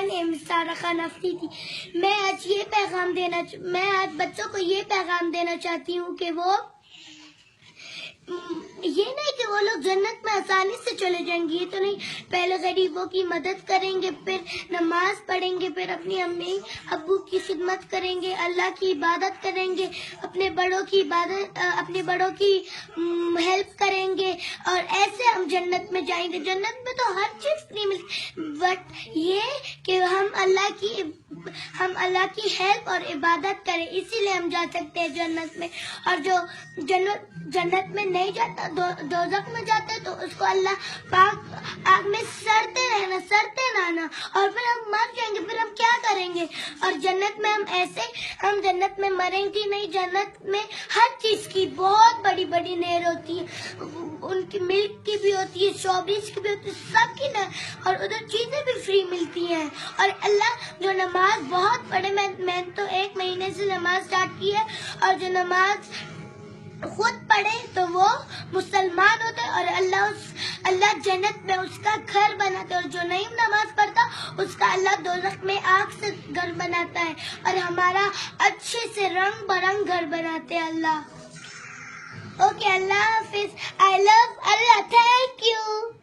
My name is Sara Khan Afridi. میں آج بچوں کو یہ پیغام دینا چاہتی ہوں کہ وہ یہ نہیں کہ وہ لوگ جنت میں آسانی سے چلے جائیں گے، یہ تو نہیں. پہلے غریبوں کی مدد کریں گے، پھر نماز پڑھیں گے، پھر اپنی امی ابو کی خدمت کریں گے، اللہ کی عبادت کریں گے، اپنے بڑوں کی ہیلپ کریں گے، اور ایسے ہم جنت میں جائیں گے. جنت میں تو ہر چیز فری ملتی، بٹ یہ کہ ہم اللہ کی ہیلپ اور عبادت کریں، اسی لیے ہم جا سکتے ہیں جنت میں. اور جو جنت میں نہیں جاتا، دوزخ میں جاتا ہے، تو اس کو اللہ پاک آگ میں سڑتے رہنا، اور پھر ہم مر جائیں گے. پھر ہم کیا کریں گے؟ اور جنت میں ہم جنت میں مریں گے نہیں. جنت میں ہر چیز کی بہت بڑی بڑی نہر ہوتی ہے، ان کی ملک کی بھی ہوتی ہے، اسٹرابریز کی بھی ہوتی ہے، سب کی نہر، اور ادھر چیزیں بھی فری ملتی ہیں. اور اللہ جو نماز بہت پڑھے، میں تو 1 مہینے سے نماز اسٹارٹ کی ہے، اور جو نماز خود پڑھے تو وہ مسلمان ہوتے، اور اللہ جنت میں اس کا گھر بناتا ہے، اور جو نہیں نماز پڑھتا اس کا اللہ دوزخ میں آگ سے گھر بناتا ہے، اور ہمارا اچھے سے رنگ برنگ گھر بناتے ہیں اللہ. اوکے، اللہ حافظ. I love Allah. Thank you.